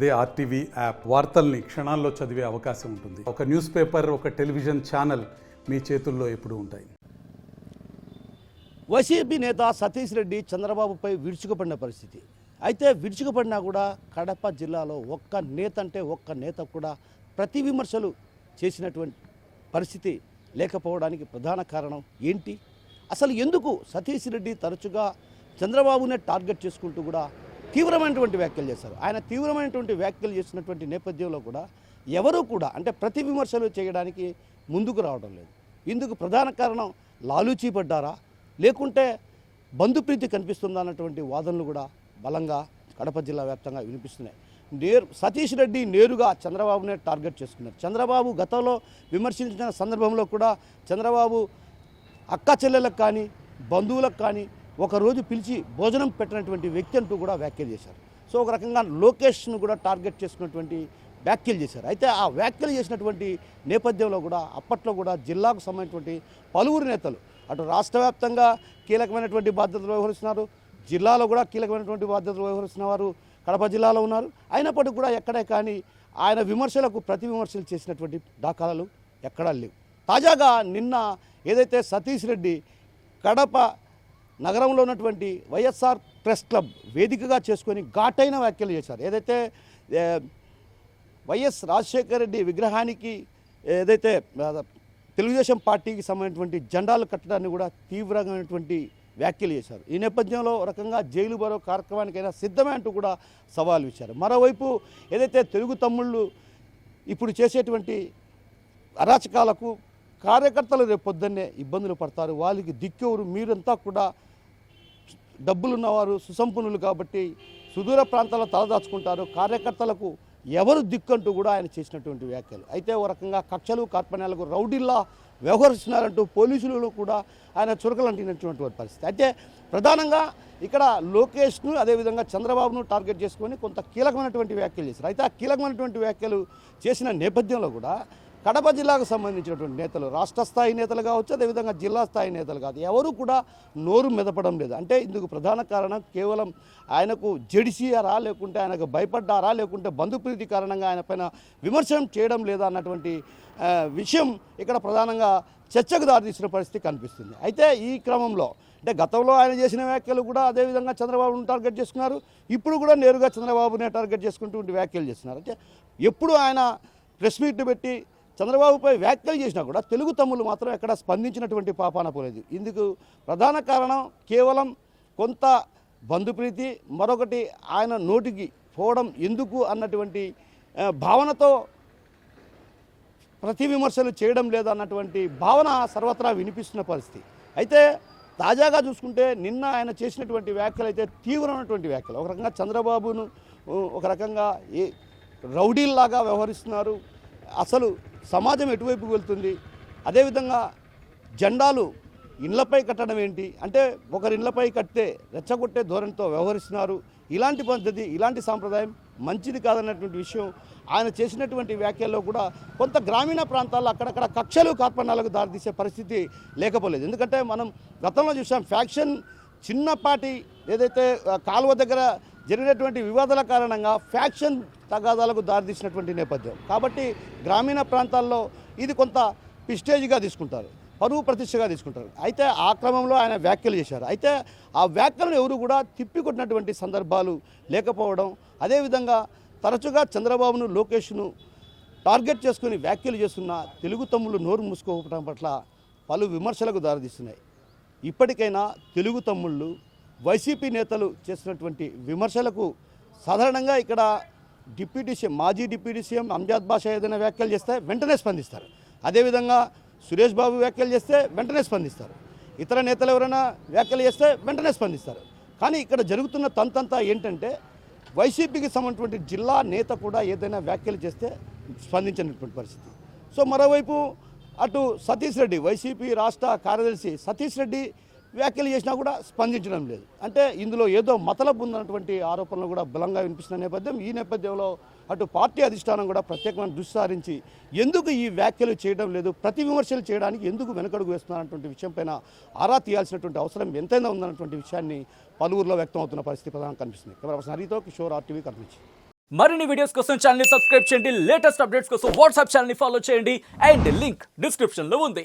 అదే RTV app వార్తల్ని క్షణాల్లో చదివే అవకాశం ఉంటుంది. ఒక న్యూస్ పేపర్, ఒక టెలివిజన్ ఛానల్ మీ చేతుల్లో ఎప్పుడూ ఉంటాయి. వైసీపీ నేత సతీష్ రెడ్డి చంద్రబాబుపై విరుచుకుపడిన పరిస్థితి. అయితే విరుచుకుపడినా కూడా కడప జిల్లాలో ఒక్క నేత కూడా ప్రతి విమర్శలు చేసినటువంటి పరిస్థితి లేకపోవడానికి ప్రధాన కారణం ఏంటి? అసలు ఎందుకు సతీష్ రెడ్డి తరచుగా చంద్రబాబునే టార్గెట్ చేసుకుంటూ కూడా తీవ్రమైనటువంటి వ్యాఖ్యలు చేశారు. ఆయన తీవ్రమైనటువంటి వ్యాఖ్యలు చేసినటువంటి నేపథ్యంలో కూడా ఎవరూ కూడా అంటే ప్రతి విమర్శలు చేయడానికి ముందుకు రావడం లేదు. ఇందుకు ప్రధాన కారణం లాలూచీ పడ్డారా, లేకుంటే బంధుప్రీతి కనిపిస్తుందా అన్నటువంటి వాదనలు కూడా బలంగా కడప జిల్లా వ్యాప్తంగా వినిపిస్తున్నాయి. సతీష్ రెడ్డి నేరుగా చంద్రబాబునే టార్గెట్ చేసుకున్నారు. చంద్రబాబు గతంలో విమర్శించిన సందర్భంలో కూడా చంద్రబాబు అక్క చెల్లెలకు కానీ బంధువులకు కానీ ఒకరోజు పిలిచి భోజనం పెట్టినటువంటి వ్యక్తి అంటూ కూడా వ్యాఖ్యలు చేశారు. సో ఒక రకంగా లోకేష్ను కూడా టార్గెట్ చేసుకున్నటువంటి వ్యాఖ్యలు చేశారు. అయితే ఆ వ్యాఖ్యలు చేసినటువంటి నేపథ్యంలో కూడా అప్పట్లో కూడా జిల్లాకు సంబంధించినటువంటి పలువురు నేతలు అటు రాష్ట్ర వ్యాప్తంగా కీలకమైనటువంటి బాధ్యతలు వ్యవహరిస్తున్నారు, జిల్లాలో కూడా కీలకమైనటువంటి బాధ్యతలు వ్యవహరిస్తున్న వారు కడప జిల్లాలో ఉన్నారు. అయినప్పటికీ కూడా ఎక్కడే కానీ ఆయన విమర్శలకు ప్రతి విమర్శలు చేసినటువంటి దాఖలాలు ఎక్కడా లేవు. తాజాగా నిన్న ఏదైతే సతీష్ రెడ్డి కడప నగరంలో ఉన్నటువంటి వైఎస్ఆర్ ప్రెస్ క్లబ్ వేదికగా చేసుకొని ఘాటైన వ్యాఖ్యలు చేశారు. ఏదైతే వైఎస్ రాజశేఖర రెడ్డి విగ్రహానికి ఏదైతే తెలుగుదేశం పార్టీకి సంబంధించినటువంటి జెండాలు కట్టడాన్ని కూడా తీవ్రమైనటువంటి వ్యాఖ్యలు చేశారు. ఈ నేపథ్యంలో రకంగా జైలు బరో కార్యక్రమానికైనా సిద్ధమే అంటూ కూడా సవాల్ ఇచ్చారు. మరోవైపు ఏదైతే తెలుగు తమ్ముళ్ళు ఇప్పుడు చేసేటువంటి అరాచకాలకు కార్యకర్తలు రేపు పొద్దున్నే ఇబ్బందులు పడతారు, వాళ్ళకి దిక్కెవరు, మీరంతా కూడా డబ్బులున్నవారు సుసంపన్నులు కాబట్టి సుదూర ప్రాంతాల్లో తలదాచుకుంటారు, కార్యకర్తలకు ఎవరు దిక్కంటూ కూడా ఆయన చేసినటువంటి వ్యాఖ్యలు. అయితే ఓ రకంగా కక్షలు కార్పణ్యాలకు రౌడీల్లా వ్యవహరిస్తున్నారంటూ పోలీసులు కూడా ఆయన చురకలంటినటువంటి పరిస్థితి. అయితే ప్రధానంగా ఇక్కడ లోకేష్ను అదేవిధంగా చంద్రబాబును టార్గెట్ చేసుకొని కొంత కీలకమైనటువంటి వ్యాఖ్యలు చేశారు. అయితే ఆ కీలకమైనటువంటి వ్యాఖ్యలు చేసిన నేపథ్యంలో కూడా కడప జిల్లాకు సంబంధించినటువంటి నేతలు, రాష్ట్ర స్థాయి నేతలు కావచ్చు, అదేవిధంగా జిల్లా స్థాయి నేతలు కాదు, ఎవరు కూడా నోరు మెదపడం లేదు. అంటే ఇందుకు ప్రధాన కారణం కేవలం ఆయనకు జడిసియారా, లేకుంటే ఆయనకు భయపడ్డారా, లేకుంటే బంధుప్రీతి కారణంగా ఆయన పైన విమర్శనం చేయడం లేదా అన్నటువంటి విషయం ఇక్కడ ప్రధానంగా చర్చకు దారితీసిన పరిస్థితి కనిపిస్తుంది. అయితే ఈ క్రమంలో అంటే గతంలో ఆయన చేసిన వ్యాఖ్యలు కూడా అదేవిధంగా చంద్రబాబును టార్గెట్ చేసుకున్నారు, ఇప్పుడు కూడా నేరుగా చంద్రబాబునే టార్గెట్ చేసుకుంటూ వ్యాఖ్యలు చేస్తున్నారు. అంటే ఎప్పుడు ఆయన ప్రెస్ మీట్ పెట్టి చంద్రబాబుపై వ్యాఖ్యలు చేసినా కూడా తెలుగు తమ్ముళ్ళు మాత్రం ఎక్కడ స్పందించినటువంటి పాపాన పోలేదు. ఇందుకు ప్రధాన కారణం కేవలం కొంత బంధుప్రీతి, మరొకటి ఆయన నోటికి పోవడం ఎందుకు అన్నటువంటి భావనతో ప్రతి విమర్శలు చేయడం లేదన్నటువంటి భావన సర్వత్రా వినిపిస్తున్న పరిస్థితి. అయితే తాజాగా చూసుకుంటే నిన్న ఆయన చేసినటువంటి వ్యాఖ్యలు అయితే తీవ్రమైనటువంటి వ్యాఖ్యలు. ఒక రకంగా చంద్రబాబును ఒక రకంగా రౌడీల్లాగా వ్యవహరిస్తున్నారు, అసలు సమాజం ఎటువైపుకు వెళ్తుంది, అదేవిధంగా జెండాలు ఇళ్లపై కట్టడం ఏంటి అంటే ఒకరి ఇళ్లపై కట్టే రెచ్చగొట్టే ధోరణితో వ్యవహరిస్తున్నారు, ఇలాంటి పద్ధతి ఇలాంటి సాంప్రదాయం మంచిది కాదన్నటువంటి విషయం ఆయన చేసినటువంటి వ్యాఖ్యల్లో కూడా కొంత గ్రామీణ ప్రాంతాల్లో అక్కడక్కడ కక్షలు కార్పణ్యాలకు దారితీసే పరిస్థితి లేకపోలేదు. ఎందుకంటే మనం గతంలో చూసాం ఫ్యాక్షన్ చిన్నపాటి ఏదైతే కాలువ దగ్గర జరిగినటువంటి వివాదాల కారణంగా ఫ్యాక్షన్ తగాదాలకు దారితీసినటువంటి నేపథ్యం కాబట్టి గ్రామీణ ప్రాంతాల్లో ఇది కొంత ప్రిస్టేజ్గా తీసుకుంటారు, పరువు ప్రతిష్టగా తీసుకుంటారు. అయితే ఆ క్రమంలో ఆయన వ్యాఖ్యలు చేశారు. అయితే ఆ వ్యాఖ్యలను ఎవరు కూడా తిప్పికొట్టినటువంటి సందర్భాలు లేకపోవడం, అదేవిధంగా తరచుగా చంద్రబాబును లోకేష్ను టార్గెట్ చేసుకుని వ్యాఖ్యలు చేస్తున్న తెలుగు తమ్ముళ్ళు నోరు మూసుకోవడం పట్ల పలు విమర్శలకు దారితీస్తున్నాయి. ఇప్పటికైనా తెలుగు తమ్ముళ్ళు వైసీపీ నేతలు చేసినటువంటి విమర్శలకు సాధారణంగా ఇక్కడ మాజీ డిప్యూటీ సీఎం అంజాద్ బాషా ఏదైనా వ్యాఖ్యలు చేస్తే వెంటనే స్పందిస్తారు, అదేవిధంగా సురేష్ బాబు వ్యాఖ్యలు చేస్తే వెంటనే స్పందిస్తారు, ఇతర నేతలు ఎవరైనా వ్యాఖ్యలు చేస్తే వెంటనే స్పందిస్తారు. కానీ ఇక్కడ జరుగుతున్న తంతంతా ఏంటంటే వైసీపీకి సంబంధించినటువంటి జిల్లా నేత కూడా ఏదైనా వ్యాఖ్యలు చేస్తే స్పందించినటువంటి పరిస్థితి. సో మరోవైపు అటు సతీష్ రెడ్డి వైసీపీ రాష్ట్ర కార్యదర్శి సతీష్ రెడ్డి వ్యాఖ్యలు చేసినా కూడా స్పందించడం లేదు. అంటే ఇందులో ఏదో మతలబు ఉందన్నటువంటి ఆరోపణలు కూడా బలంగా వినిపిస్తున్న నేపథ్యం. ఈ నేపథ్యంలో అటు పార్టీ అధిష్టానం కూడా ప్రత్యేకమైన దృష్టి సారించి ఎందుకు ఈ వ్యాఖ్యలు చేయడం లేదు, ప్రతి విమర్శలు చేయడానికి ఎందుకు వెనకడుగు వేస్తున్నారన్నటువంటి విషయంపైన ఆరా తీయాల్సినటువంటి అవసరం ఎంతైనా ఉందన్నటువంటి విషయాన్ని పలువురిలో వ్యక్తం అవుతున్న పరిస్థితి ప్రధానంగా కనిపిస్తుంది. కెమెరా పర్సన్ హరితో కిషోర్, RTV కనిపించి. మరిన్ని వీడియోస్ కోసం ఛానల్ ని సబ్స్క్రైబ్ చేయండి, లేటెస్ట్ అప్డేట్స్ కోసం వాట్సాప్ ఛానల్ ని ఫాలో చేయండి అండ్ లింక్ డిస్క్రిప్షన్ లో ఉంది.